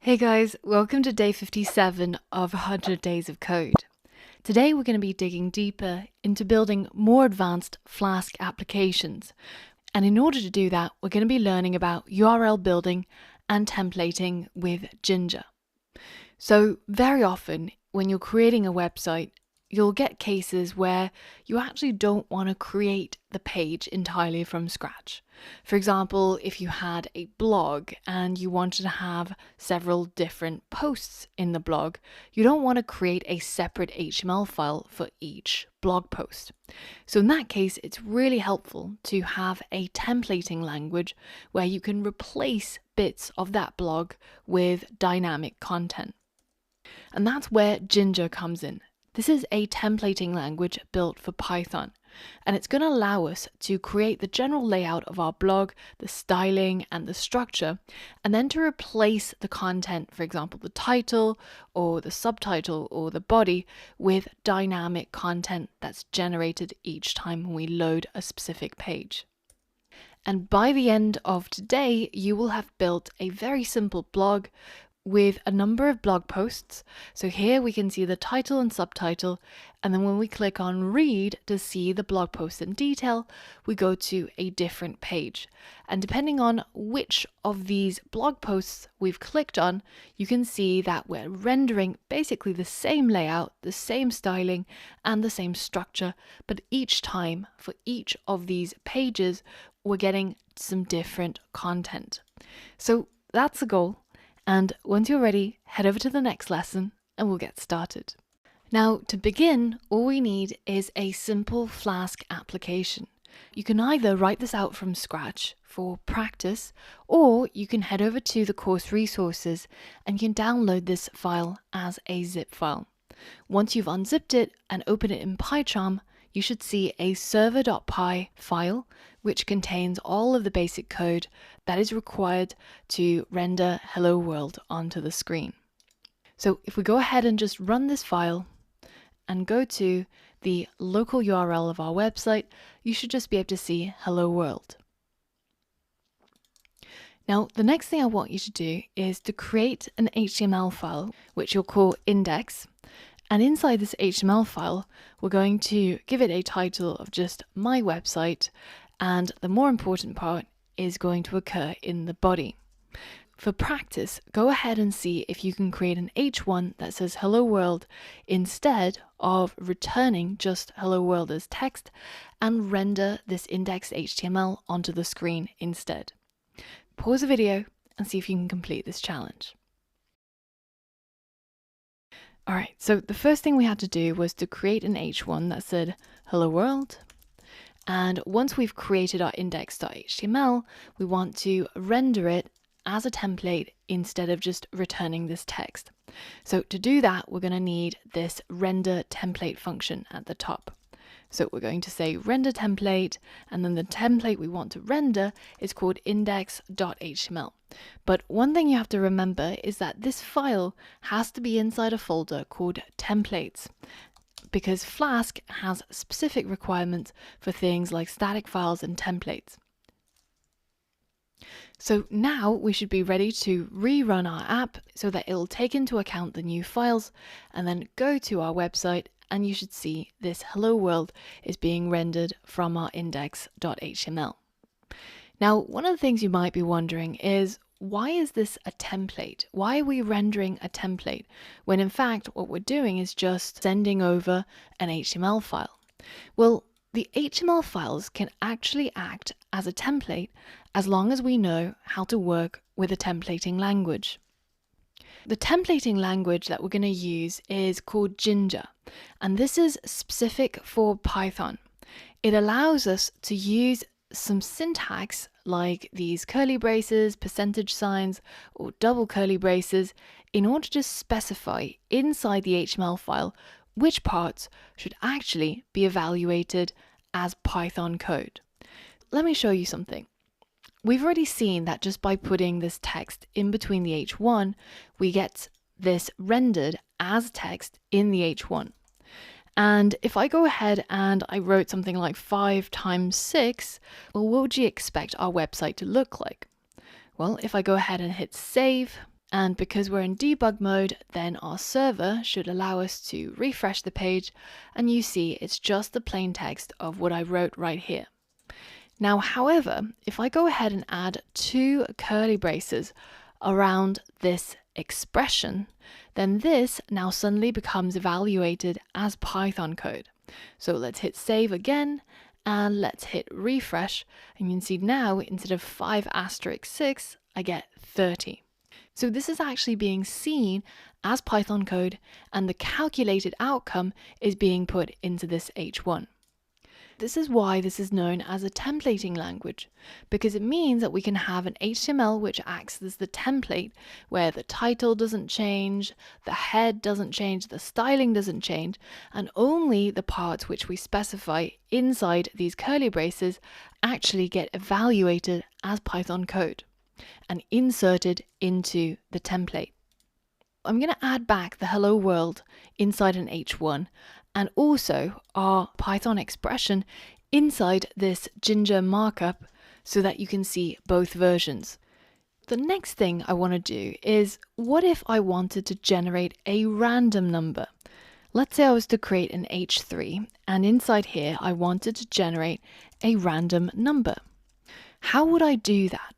Hey guys, welcome to day 57 of 100 Days of Code. Today we're going to be digging deeper into building more advanced Flask applications. And in order to do that, we're going to be learning about URL building and templating with Jinja. So very often when you're creating a website, you'll get cases where you actually don't want to create the page entirely from scratch. For example, if you had a blog and you wanted to have several different posts in the blog, you don't want to create a separate HTML file for each blog post. So in that case, it's really helpful to have a templating language where you can replace bits of that blog with dynamic content. And that's where Jinja comes in. This is a templating language built for Python, and it's going to allow us to create the general layout of our blog, the styling and the structure, and then to replace the content, for example, the title or the subtitle or the body, with dynamic content that's generated each time we load a specific page. And by the end of today, you will have built a very simple blog with a number of blog posts. So here we can see the title and subtitle, and then when we click on read to see the blog post in detail, we go to a different page. And depending on which of these blog posts we've clicked on, you can see that we're rendering basically the same layout, the same styling, and the same structure, but each time for each of these pages, we're getting some different content. So that's the goal. And once you're ready, head over to the next lesson and we'll get started. Now, to begin, all we need is a simple Flask application. You can either write this out from scratch for practice, or you can head over to the course resources and you can download this file as a zip file. Once you've unzipped it and open it in PyCharm, you should see a server.py file which contains all of the basic code that is required to render Hello World onto the screen. So if we go ahead and just run this file and go to the local URL of our website, you should just be able to see Hello World. Now, the next thing I want you to do is to create an HTML file, which you'll call index. And inside this HTML file, we're going to give it a title of just my website, and the more important part is going to occur in the body. For practice, go ahead and see if you can create an H1 that says Hello World instead of returning just Hello World as text, and render this index HTML onto the screen instead. Pause the video and see if you can complete this challenge. All right, so the first thing we had to do was to create an H1 that said Hello World. And once we've created our index.html, we want to render it as a template instead of just returning this text. So to do that, we're going to need this render template function at the top. So we're going to say render template, and then the template we want to render is called index.html. But one thing you have to remember is that this file has to be inside a folder called templates, because Flask has specific requirements for things like static files and templates. So now we should be ready to rerun our app so that it'll take into account the new files, and then go to our website, and you should see this Hello World is being rendered from our index.html. Now, one of the things you might be wondering is, why is this a template? Why are we rendering a template when in fact what we're doing is just sending over an HTML file? Well, the HTML files can actually act as a template as long as we know how to work with a templating language. The templating language that we're going to use is called Jinja, and this is specific for Python. It allows us to use some syntax like these curly braces, percentage signs, or double curly braces in order to specify inside the HTML file which parts should actually be evaluated as Python code. Let me show you something. We've already seen that just by putting this text in between the H1, we get this rendered as text in the H1. And if I go ahead and I wrote something like 5 times 6, well, what would you expect our website to look like? Well, if I go ahead and hit save, And because we're in debug mode, then our server should allow us to refresh the page, and you see it's just the plain text of what I wrote right here. Now, however, if I go ahead and add 2 curly braces around this expression, then this now suddenly becomes evaluated as Python code. So let's hit save again, and let's hit refresh, and you can see now instead of 5*6, I get 30. So this is actually being seen as Python code, and the calculated outcome is being put into this H1. This is why this is known as a templating language, because it means that we can have an HTML which acts as the template, where the title doesn't change, the head doesn't change, the styling doesn't change, and only the parts which we specify inside these curly braces actually get evaluated as Python code and inserted into the template. I'm going to add back the hello world inside an H1 and also our Python expression inside this Jinja markup so that you can see both versions. The next thing I want to do is, what if I wanted to generate a random number? Let's say I was to create an H3 and inside here I wanted to generate a random number. How would I do that?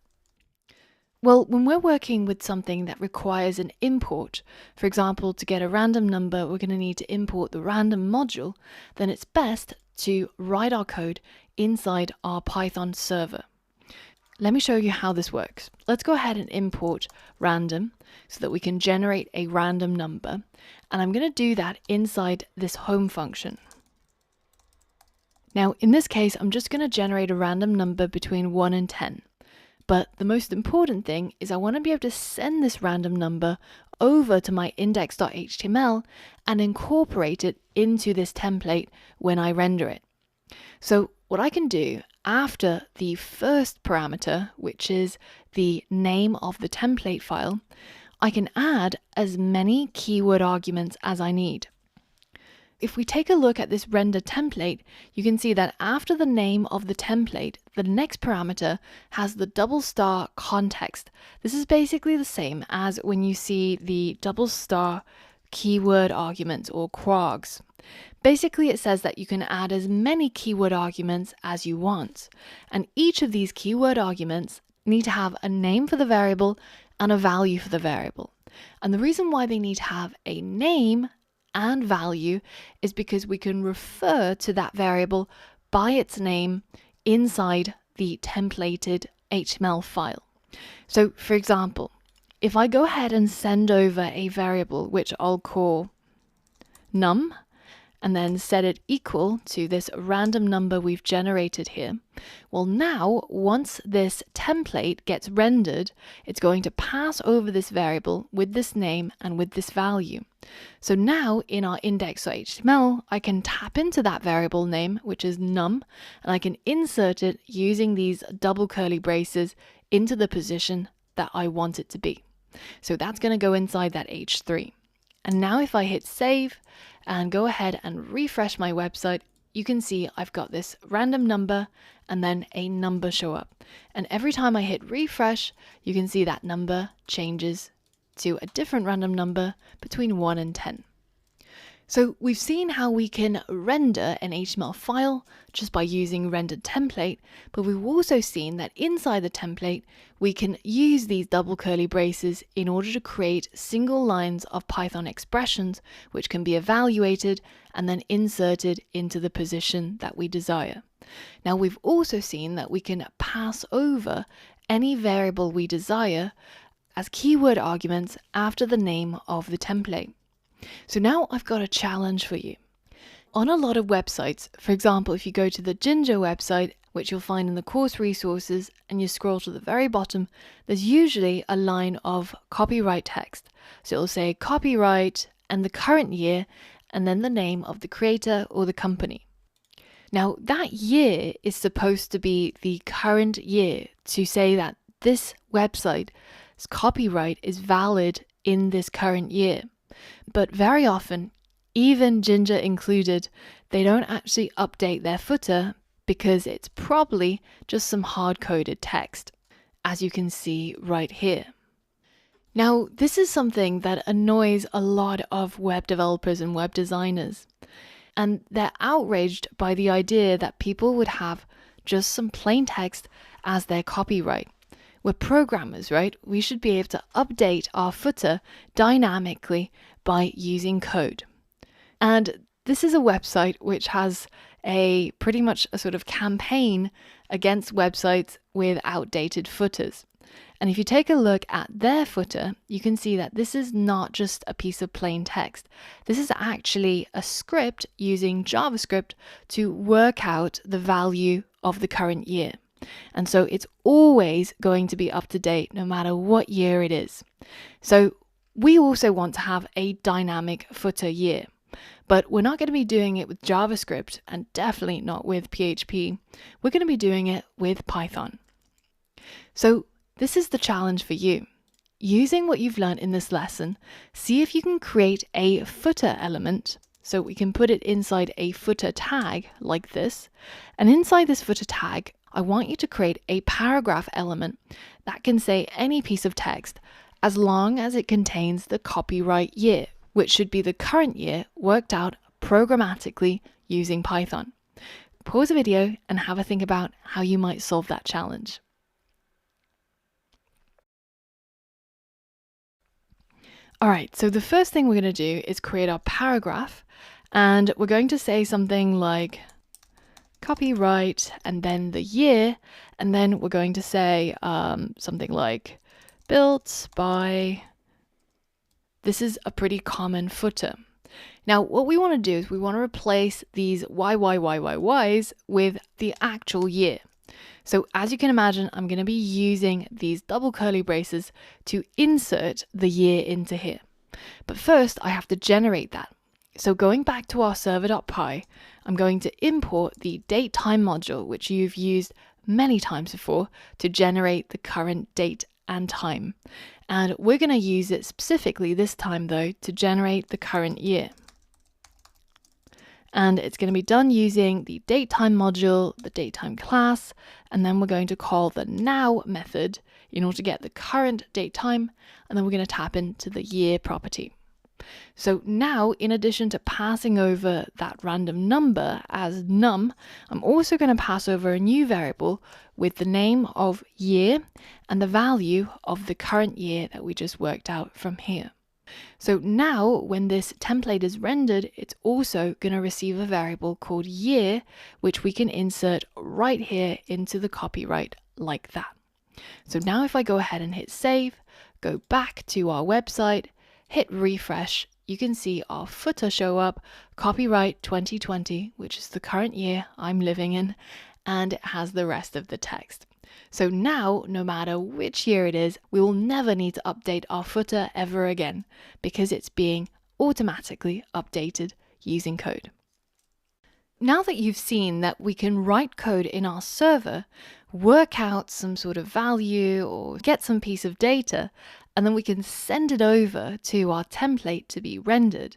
Well, when we're working with something that requires an import, for example, to get a random number, we're going to need to import the random module, then it's best to write our code inside our Python server. Let me show you how this works. Let's go ahead and import random so that we can generate a random number. And I'm going to do that inside this home function. Now, in this case, I'm just going to generate a random number between 1 and 10. But the most important thing is I want to be able to send this random number over to my index.html and incorporate it into this template when I render it. So what I can do after the first parameter, which is the name of the template file, I can add as many keyword arguments as I need. If we take a look at this render template, you can see that after the name of the template, the next parameter has the double star context. This is basically the same as when you see the double star keyword arguments or quargs. Basically, it says that you can add as many keyword arguments as you want, and each of these keyword arguments need to have a name for the variable and a value for the variable. And the reason why they need to have a name and value is because we can refer to that variable by its name inside the templated HTML file. So for example, if I go ahead and send over a variable which I'll call num and then set it equal to this random number we've generated here, well now once this template gets rendered, it's going to pass over this variable with this name and with this value. So now in our index.html, I can tap into that variable name, which is num, and I can insert it using these double curly braces into the position that I want it to be. So that's going to go inside that H3. And now if I hit save and go ahead and refresh my website, you can see I've got this random number and then a number show up. And every time I hit refresh, you can see that number changes to a different random number between 1 and 10. So we've seen how we can render an HTML file just by using rendered template, but we've also seen that inside the template, we can use these double curly braces in order to create single lines of Python expressions, which can be evaluated and then inserted into the position that we desire. Now we've also seen that we can pass over any variable we desire as keyword arguments after the name of the template. So now I've got a challenge for you. On a lot of websites, for example, if you go to the Jinja website, which you'll find in the course resources, and you scroll to the very bottom, there's usually a line of copyright text. So it'll say copyright and the current year, and then the name of the creator or the company. Now that year is supposed to be the current year to say that this website's copyright is valid in this current year. But very often, even Jinja included, they don't actually update their footer because it's probably just some hard-coded text, as you can see right here. Now, this is something that annoys a lot of web developers and web designers. And they're outraged by the idea that people would have just some plain text as their copyright. We're programmers, right? We should be able to update our footer dynamically by using code. And this is a website which has a pretty much a sort of campaign against websites with outdated footers. And if you take a look at their footer, you can see that this is not just a piece of plain text. This is actually a script using JavaScript to work out the value of the current year. And so it's always going to be up to date no matter what year it is. So we also want to have a dynamic footer year. But we're not going to be doing it with JavaScript and definitely not with PHP. We're going to be doing it with Python. So this is the challenge for you. Using what you've learned in this lesson, see if you can create a footer element. So we can put it inside a footer tag like this. And inside this footer tag, I want you to create a paragraph element that can say any piece of text as long as it contains the copyright year, which should be the current year worked out programmatically using Python. Pause the video and have a think about how you might solve that challenge. All right, so the first thing we're going to do is create our paragraph, and we're going to say something like copyright and then the year, and then we're going to say something like built by. This is a pretty common footer. Now, what we want to do is we want to replace these YYYYYs with the actual year. So as you can imagine, I'm going to be using these double curly braces to insert the year into here. But first, I have to generate that. So going back to our server.py, I'm going to import the datetime module, which you've used many times before to generate the current date and time. And we're going to use it specifically this time, though, to generate the current year. And it's going to be done using the datetime module, the datetime class, and then we're going to call the now method in order to get the current datetime, and then we're going to tap into the year property. So now, in addition to passing over that random number as num, I'm also going to pass over a new variable with the name of year and the value of the current year that we just worked out from here. So now when this template is rendered, it's also going to receive a variable called year, which we can insert right here into the copyright like that. So now if I go ahead and hit save, go back to our website, hit refresh, you can see our footer show up, copyright 2020, which is the current year I'm living in, and it has the rest of the text. So now, no matter which year it is, we will never need to update our footer ever again because it's being automatically updated using code. Now that you've seen that we can write code in our server, work out some sort of value or get some piece of data, and then we can send it over to our template to be rendered,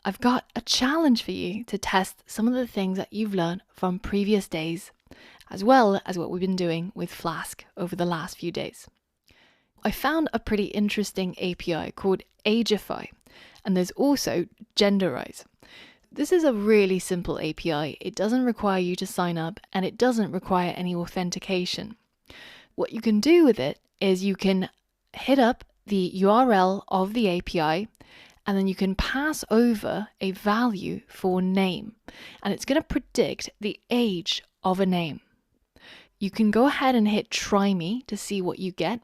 I've got a challenge for you to test some of the things that you've learned from previous days, as well as what we've been doing with Flask over the last few days. I found a pretty interesting API called Ageify, and there's also Genderize. This is a really simple API. It doesn't require you to sign up, and it doesn't require any authentication. What you can do with it is you can hit up the URL of the API, and then you can pass over a value for name, and it's going to predict the age of a name. You can go ahead and hit try me to see what you get.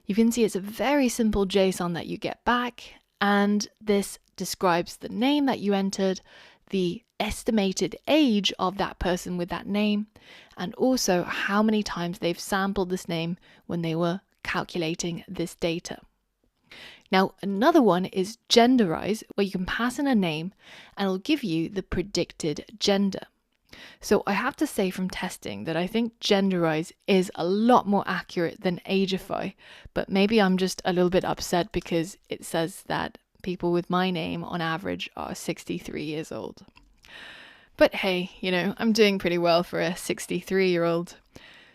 You can see it's a very simple JSON that you get back, and this describes the name that you entered, the estimated age of that person with that name, and also how many times they've sampled this name when they were calculating this data. Now, another one is Genderize, where you can pass in a name and it'll give you the predicted gender. So I have to say from testing that I think Genderize is a lot more accurate than Ageify, but maybe I'm just a little bit upset because it says that people with my name on average are 63 years old. But hey, I'm doing pretty well for a 63-year-old,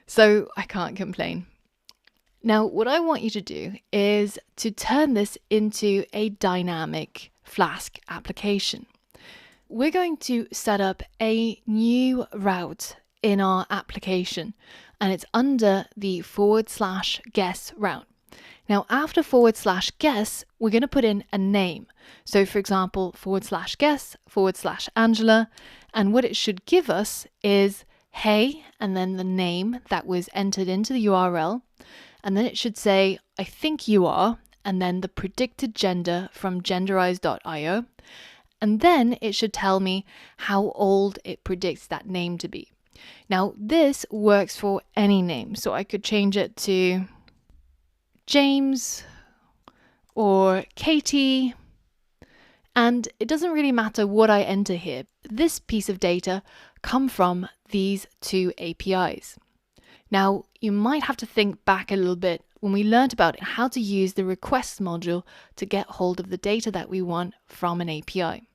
so I can't complain. Now, what I want you to do is to turn this into a dynamic Flask application. We're going to set up a new route in our application, and it's under the /guess route. Now, after /guess, we're going to put in a name. So for example, /guess, /Angela, and what it should give us is hey, and then the name that was entered into the URL. And then it should say, I think you are, and then the predicted gender from genderize.io. And then it should tell me how old it predicts that name to be. Now, this works for any name. So I could change it to James or Katie, and it doesn't really matter what I enter here. This piece of data come from these two APIs. Now, you might have to think back a little bit when we learned about how to use the requests module to get hold of the data that we want from an API.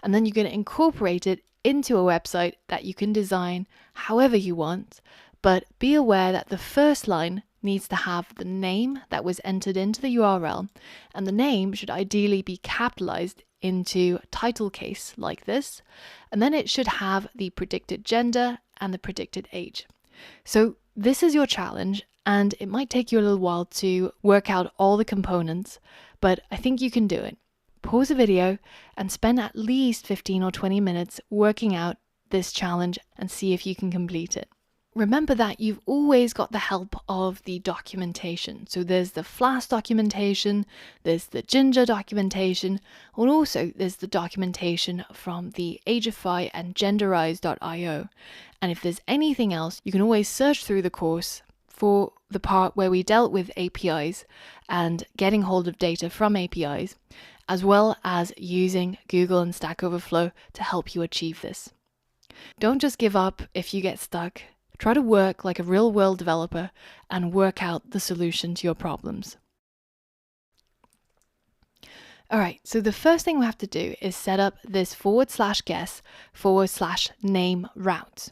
And then you're going to incorporate it into a website that you can design however you want, but be aware that the first line needs to have the name that was entered into the URL, and the name should ideally be capitalized into title case like this, and then it should have the predicted gender and the predicted age. So this is your challenge, and it might take you a little while to work out all the components, but I think you can do it. Pause the video and spend at least 15 or 20 minutes working out this challenge and see if you can complete it. Remember that you've always got the help of the documentation. So there's the Flask documentation, there's the Jinja documentation, and also there's the documentation from the Ageify and genderize.io. And if there's anything else, you can always search through the course for the part where we dealt with APIs and getting hold of data from APIs, as well as using Google and Stack Overflow to help you achieve this. Don't just give up if you get stuck. Try to work like a real-world developer and work out the solution to your problems. All right, so the first thing we have to do is set up this /guess /name route.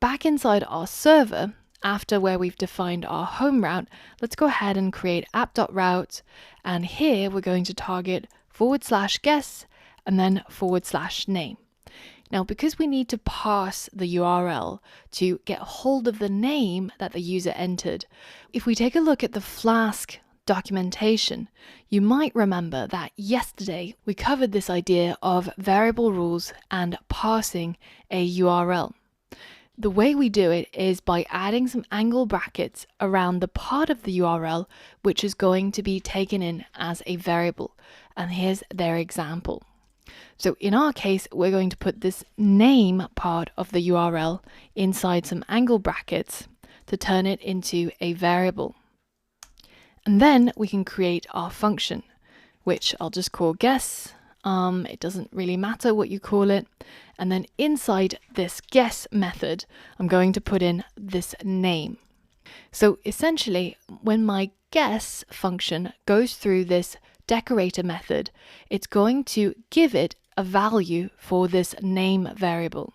Back inside our server, after where we've defined our home route, let's go ahead and create app.route, and here we're going to target /guess and then /name. Now, because we need to parse the URL to get hold of the name that the user entered, if we take a look at the Flask documentation, you might remember that yesterday we covered this idea of variable rules and parsing a URL. The way we do it is by adding some angle brackets around the part of the URL which is going to be taken in as a variable. And here's their example. So in our case, we're going to put this name part of the URL inside some angle brackets to turn it into a variable. And then we can create our function, which I'll just call guess. It doesn't really matter what you call it. And then inside this guess method, I'm going to put in this name. So essentially, when my guess function goes through this decorator method, it's going to give it a value for this name variable.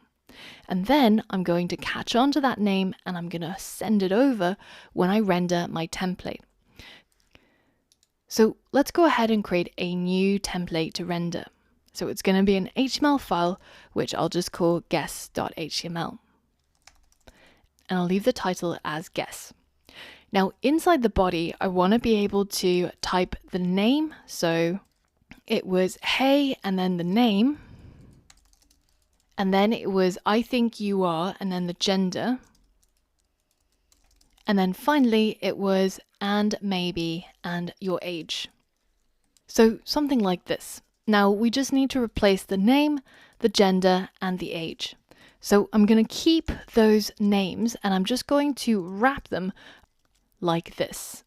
And then I'm going to catch on to that name and I'm going to send it over when I render my template. So let's go ahead and create a new template to render. So it's going to be an HTML file, which I'll just call guess.html. And I'll leave the title as guess. Now inside the body, I want to be able to type the name. So it was hey and then the name. And then it was I think you are and then the gender. And then finally it was and maybe and your age. So something like this. Now we just need to replace the name, the gender and the age. So I'm going to keep those names and I'm just going to wrap them like this.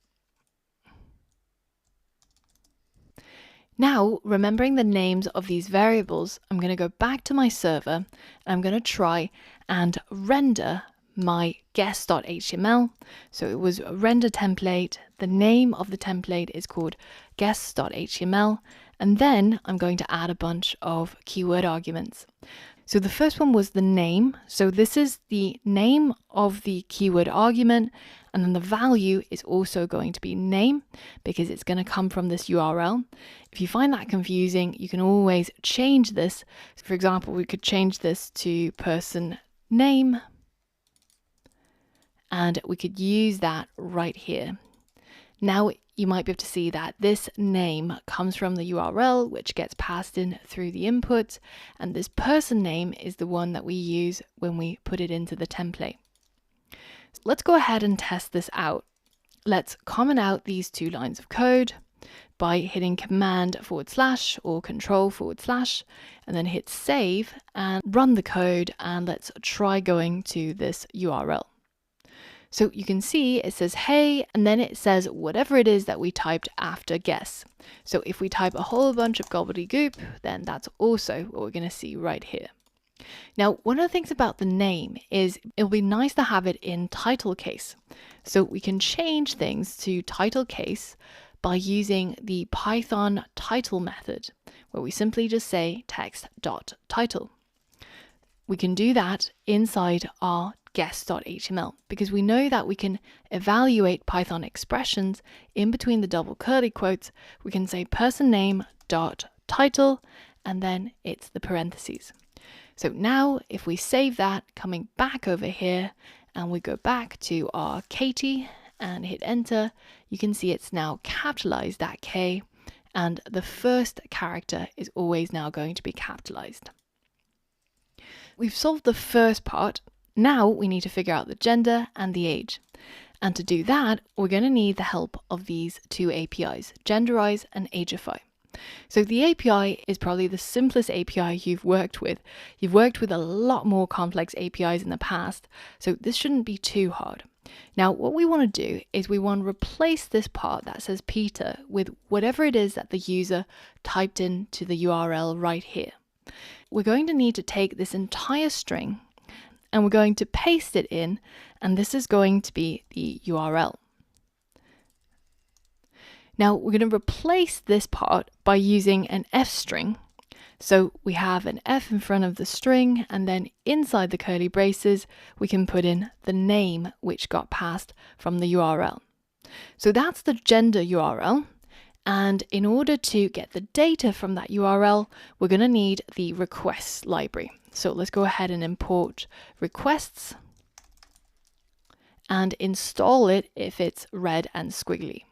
Now, remembering the names of these variables, I'm going to go back to my server and I'm going to try and render my guess.html. So it was a render template. The name of the template is called guess.html. And then I'm going to add a bunch of keyword arguments. So the first one was the name. So this is the name of the keyword argument. And then the value is also going to be name because it's going to come from this URL. If you find that confusing, you can always change this. For example, we could change this to person name, and we could use that right here. Now you might be able to see that this name comes from the URL, which gets passed in through the input, and this person name is the one that we use when we put it into the template. So let's go ahead and test this out. Let's comment out these 2 lines of code by hitting Command / or Control / and then hit save and run the code, and let's try going to this URL. So you can see it says hey, and then it says whatever it is that we typed after guess. So if we type a whole bunch of gobbledygook, then that's also what we're going to see right here. Now, one of the things about the name is it'll be nice to have it in title case. So we can change things to title case by using the Python title method, where we simply just say text.title. We can do that inside our guess.html because we know that we can evaluate Python expressions in between the double curly quotes. We can say person name dot title, and then it's the parentheses. So now if we save that, coming back over here, and we go back to our Katie and hit enter, you can see it's now capitalized, that K, and the first character is always now going to be capitalized. We've solved the first part. Now we need to figure out the gender and the age. And to do that, we're going to need the help of these 2 APIs, Genderize and Ageify. So the API is probably the simplest API you've worked with. You've worked with a lot more complex APIs in the past, so this shouldn't be too hard. Now, what we want to do is we want to replace this part that says Peter with whatever it is that the user typed into the URL right here. We're going to need to take this entire string and we're going to paste it in, and this is going to be the URL. Now we're going to replace this part by using an F string. So we have an F in front of the string, and then inside the curly braces, we can put in the name which got passed from the URL. So that's the gender URL. And in order to get the data from that URL, we're going to need the requests library. So let's go ahead and import requests and install it if it's red and squiggly.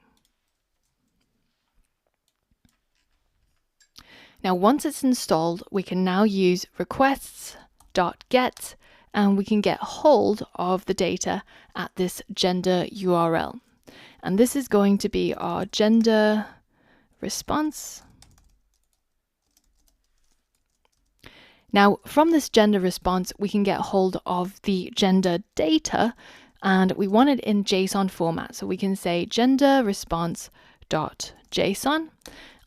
Now, once it's installed, we can now use requests.get, and we can get hold of the data at this gender URL. And this is going to be our gender response. Now, from this gender response, we can get hold of the gender data, and we want it in JSON format. So we can say gender response.json.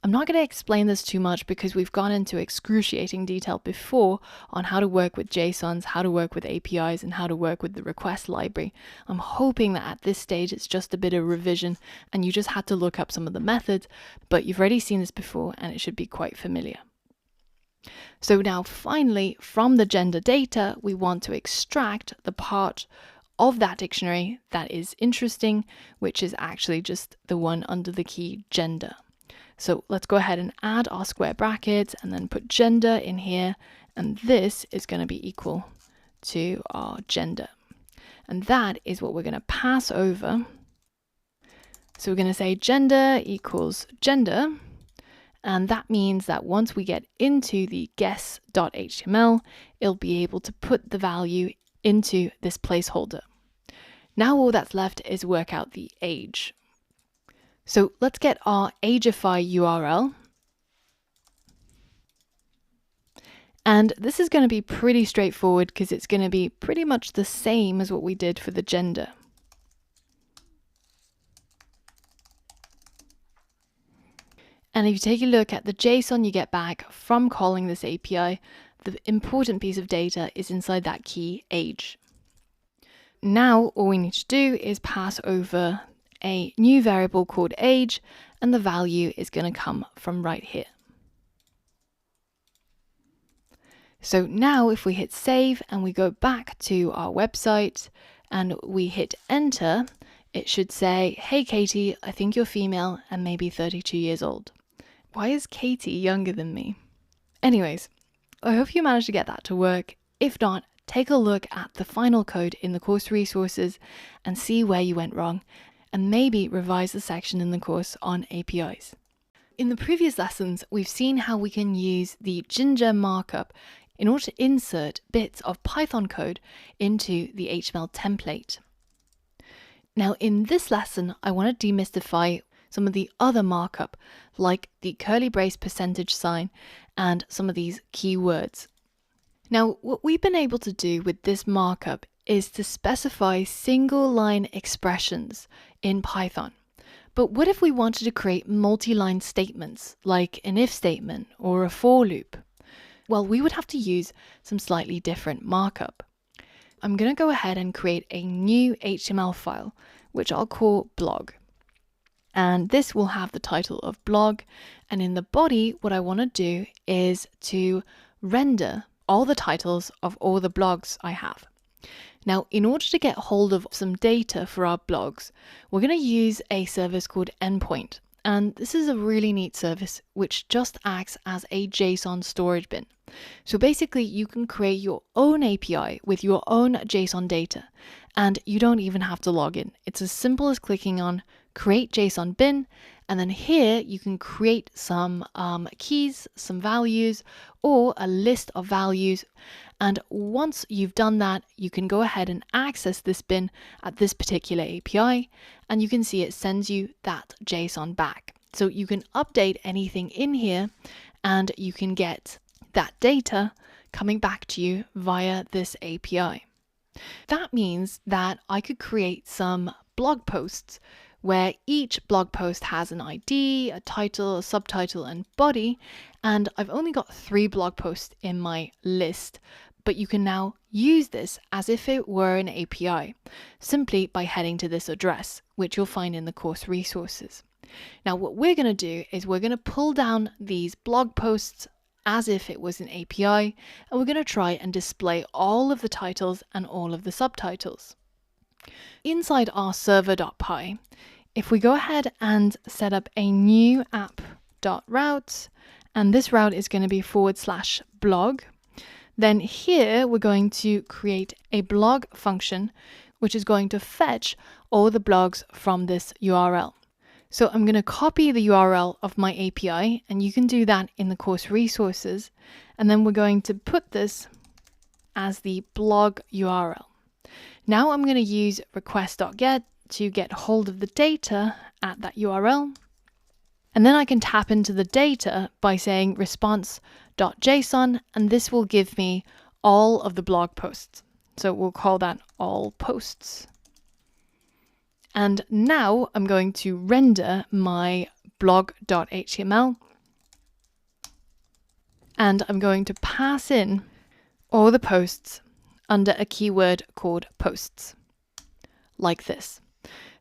I'm not going to explain this too much because we've gone into excruciating detail before on how to work with JSONs, how to work with APIs, and how to work with the request library. I'm hoping that at this stage it's just a bit of revision and you just had to look up some of the methods, but you've already seen this before and it should be quite familiar. So now finally, from the gender data, we want to extract the part of that dictionary that is interesting, which is actually just the one under the key gender. So let's go ahead and add our square brackets and then put gender in here. And this is going to be equal to our gender. And that is what we're going to pass over. So we're going to say gender equals gender. And that means that once we get into the guess.html, it'll be able to put the value into this placeholder. Now all that's left is work out the age. So let's get our Ageify URL. And this is going to be pretty straightforward because it's going to be pretty much the same as what we did for the gender. And if you take a look at the JSON you get back from calling this API, the important piece of data is inside that key age. Now all we need to do is pass over a new variable called age, and the value is going to come from right here. So now if we hit save and we go back to our website and we hit enter, it should say, "Hey Katie, I think you're female and maybe 32 years old." Why is Katie younger than me? Anyways, I hope you managed to get that to work. If not, take a look at the final code in the course resources and see where you went wrong, and maybe revise the section in the course on APIs. In the previous lessons, we've seen how we can use the Jinja markup in order to insert bits of Python code into the HTML template. Now in this lesson, I want to demystify some of the other markup, like the curly brace percentage sign and some of these keywords. Now, what we've been able to do with this markup is to specify single line expressions in Python. But what if we wanted to create multi-line statements, like an if statement or a for loop? Well, we would have to use some slightly different markup. I'm going to go ahead and create a new HTML file, which I'll call blog. And this will have the title of blog. And in the body, what I want to do is to render all the titles of all the blogs I have. Now, in order to get hold of some data for our blogs, we're going to use a service called Endpoint. And this is a really neat service which just acts as a JSON storage bin. So basically, you can create your own API with your own JSON data, and you don't even have to log in. It's as simple as clicking on Create JSON bin, and then here you can create some keys, some values, or a list of values. And once you've done that, you can go ahead and access this bin at this particular API, and you can see it sends you that JSON back. So you can update anything in here, and you can get that data coming back to you via this API. That means that I could create some blog posts where each blog post has an ID, a title, a subtitle, and body, and I've only got 3 blog posts in my list, but you can now use this as if it were an API, simply by heading to this address, which you'll find in the course resources. Now, what we're going to do is we're going to pull down these blog posts as if it was an API, and we're going to try and display all of the titles and all of the subtitles. Inside our server.py, if we go ahead and set up a new app.route, and this route is going to be /blog, then here we're going to create a blog function, which is going to fetch all the blogs from this URL. So I'm going to copy the URL of my API, and you can do that in the course resources. And then we're going to put this as the blog URL. Now I'm going to use request.get to get hold of the data at that URL. And then I can tap into the data by saying response.json, and this will give me all of the blog posts. So we'll call that all posts. And now I'm going to render my blog.html, and I'm going to pass in all the posts under a keyword called posts, like this.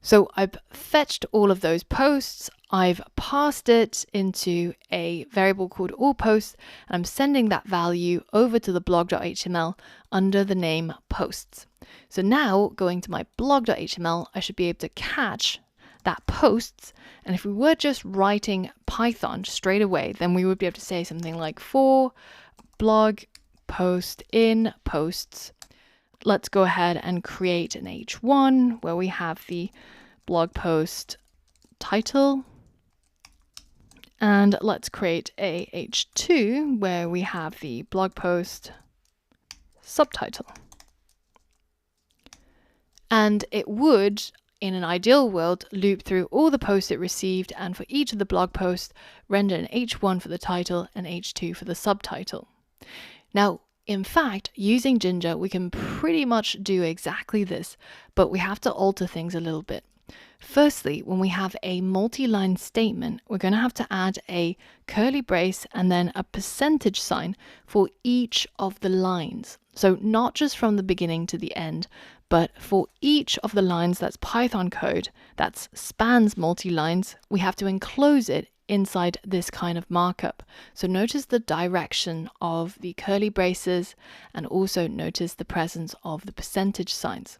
So I've fetched all of those posts, I've passed it into a variable called all posts, and I'm sending that value over to the blog.html under the name posts. So now going to my blog.html, I should be able to catch that posts. And if we were just writing Python straight away, then we would be able to say something like for blog post in posts. Let's go ahead and create an H1 where we have the blog post title. And let's create a H2 where we have the blog post subtitle. And it would, in an ideal world, loop through all the posts it received, and for each of the blog posts, render an H1 for the title and H2 for the subtitle. Now, in fact, using Jinja, we can pretty much do exactly this, but we have to alter things a little bit. Firstly, when we have a multi-line statement, we're going to have to add a curly brace and then a percentage sign for each of the lines. So not just from the beginning to the end, but for each of the lines that's Python code that spans multi-lines, we have to enclose it inside this kind of markup. So notice the direction of the curly braces, and also notice the presence of the percentage signs.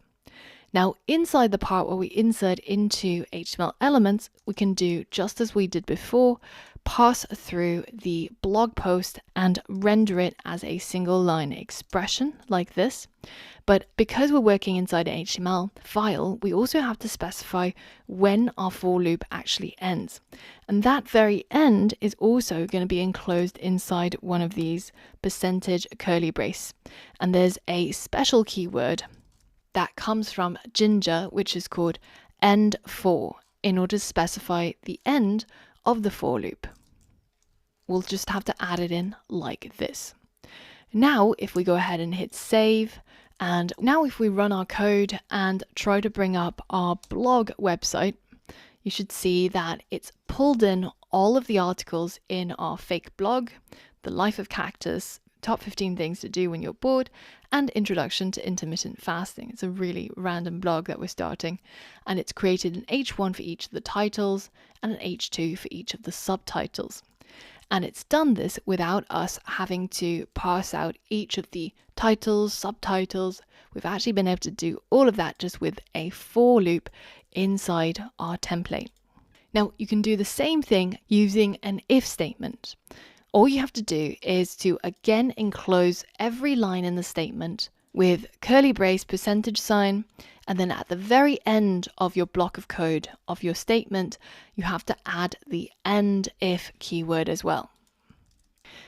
Now, inside the part where we insert into HTML elements, we can do just as we did before, pass through the blog post and render it as a single line expression like this. But because we're working inside an HTML file, we also have to specify when our for loop actually ends. And that very end is also going to be enclosed inside one of these percentage curly brace. And there's a special keyword that comes from Jinja, which is called end for, in order to specify the end of the for loop. We'll just have to add it in like this. Now, if we go ahead and hit save, and now if we run our code and try to bring up our blog website, you should see that it's pulled in all of the articles in our fake blog, The Life of Cactus, Top 15 Things to Do When You're Bored, and Introduction to Intermittent Fasting. It's a really random blog that we're starting, and it's created an H1 for each of the titles and an H2 for each of the subtitles. And it's done this without us having to parse out each of the titles, subtitles. We've actually been able to do all of that just with a for loop inside our template. Now, you can do the same thing using an if statement. All you have to do is to again enclose every line in the statement with curly brace %, and then at the very end of your block of code of your statement, you have to add the end if keyword as well.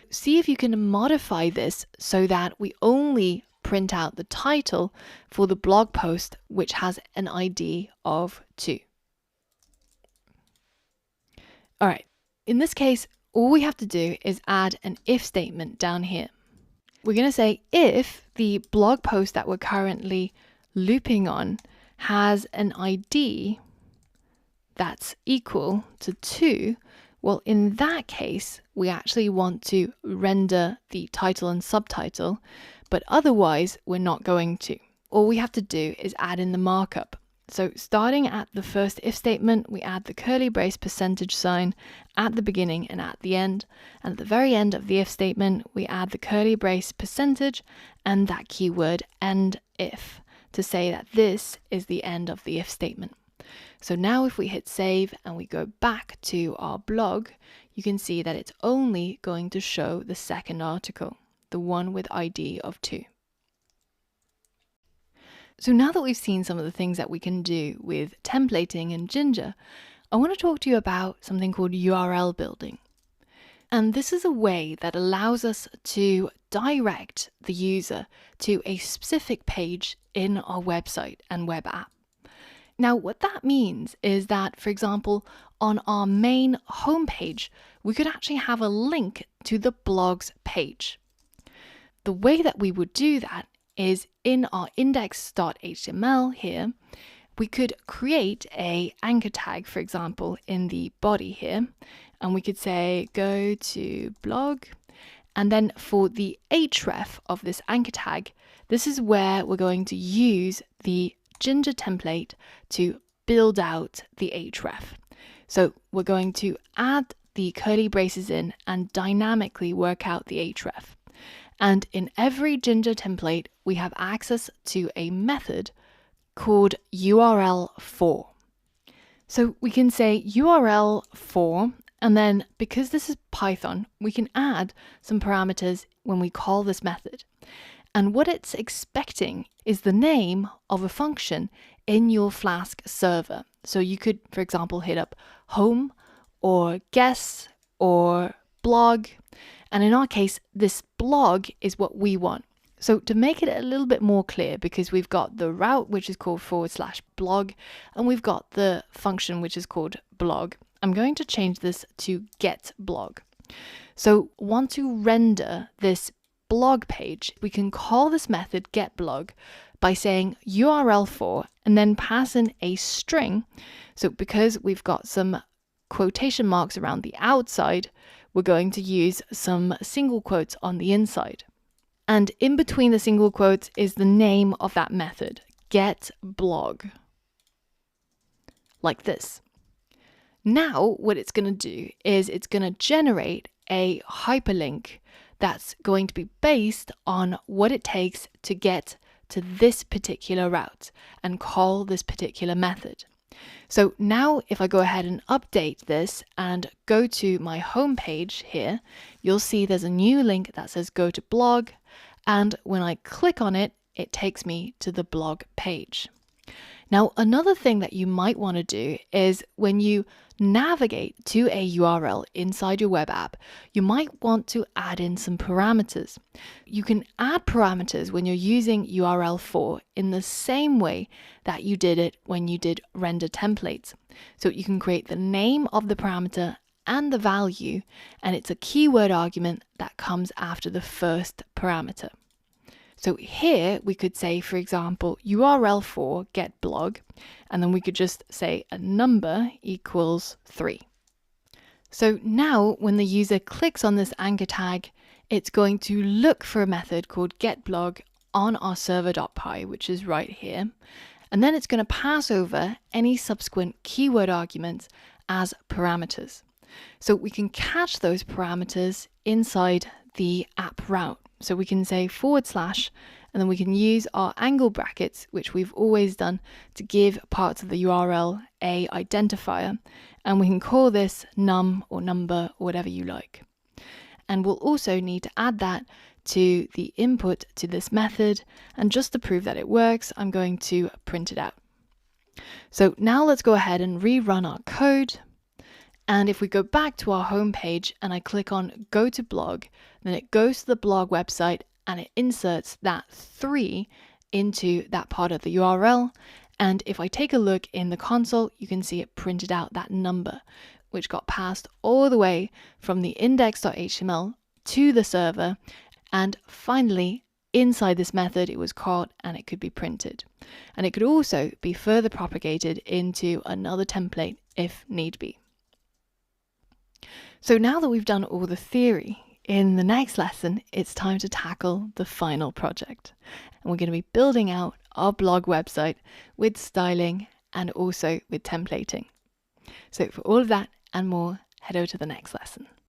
See if you can modify this so that we only print out the title for the blog post, which has an ID of 2. All right, in this case, all we have to do is add an if statement down here. We're going to say if the blog post that we're currently looping on has an ID that's equal to 2, well, in that case, we actually want to render the title and subtitle, but otherwise we're not going to. All we have to do is add in the markup. So starting at the first if statement, we add the curly brace % at the beginning and at the end. And at the very end of the if statement, we add the curly brace % and that keyword end if to say that this is the end of the if statement. So now if we hit save and we go back to our blog, you can see that it's only going to show the second article, the one with ID of 2. So now that we've seen some of the things that we can do with templating in Jinja, I want to talk to you about something called URL building. And this is a way that allows us to direct the user to a specific page in our website and web app. Now, what that means is that, for example, on our main homepage, we could actually have a link to the blog's page. The way that we would do that is in our index.html here, we could create a anchor tag, for example, in the body here, and we could say go to blog, and then for the href of this anchor tag, this is where we're going to use the Jinja template to build out the href. So we're going to add the curly braces in and dynamically work out the href. And in every Jinja template, we have access to a method called URL for. So we can say URL for, and then because this is Python, we can add some parameters when we call this method. And what it's expecting is the name of a function in your Flask server. So you could, for example, hit up home or guests or blog. And in our case, this blog is what we want. So to make it a little bit more clear, because we've got the route, which is called /blog, and we've got the function, which is called blog, I'm going to change this to get blog. So want to render this blog page, we can call this method getBlog by saying URL for and then pass in a string. So because we've got some quotation marks around the outside, we're going to use some single quotes on the inside. And in between the single quotes is the name of that method, getBlog, like this. Now what it's going to do is it's going to generate a hyperlink that's going to be based on what it takes to get to this particular route and call this particular method. So now if I go ahead and update this and go to my home page here, you'll see there's a new link that says go to blog. And when I click on it, it takes me to the blog page. Now, another thing that you might want to do is when you navigate to a URL inside your web app, you might want to add in some parameters. You can add parameters when you're using URL4 in the same way that you did it when you did render templates. So you can create the name of the parameter and the value, and it's a keyword argument that comes after the first parameter. So here we could say, for example, URL4 get blog, and then we could just say a number equals 3. So now when the user clicks on this anchor tag, it's going to look for a method called getBlog on our server.py, which is right here. And then it's going to pass over any subsequent keyword arguments as parameters. So we can catch those parameters inside the app route. So we can say / and then we can use our angle brackets, which we've always done, to give parts of the URL a identifier. And we can call this num or number or whatever you like. And we'll also need to add that to the input to this method. And just to prove that it works, I'm going to print it out. So now let's go ahead and rerun our code. And if we go back to our home page and I click on go to blog, then it goes to the blog website and it inserts that 3 into that part of the URL. And if I take a look in the console, you can see it printed out that number, which got passed all the way from the index.html to the server. And finally, inside this method, it was called and it could be printed. And it could also be further propagated into another template if need be. So now that we've done all the theory, in the next lesson, it's time to tackle the final project. And we're going to be building out our blog website with styling and also with templating. So for all of that and more, head over to the next lesson.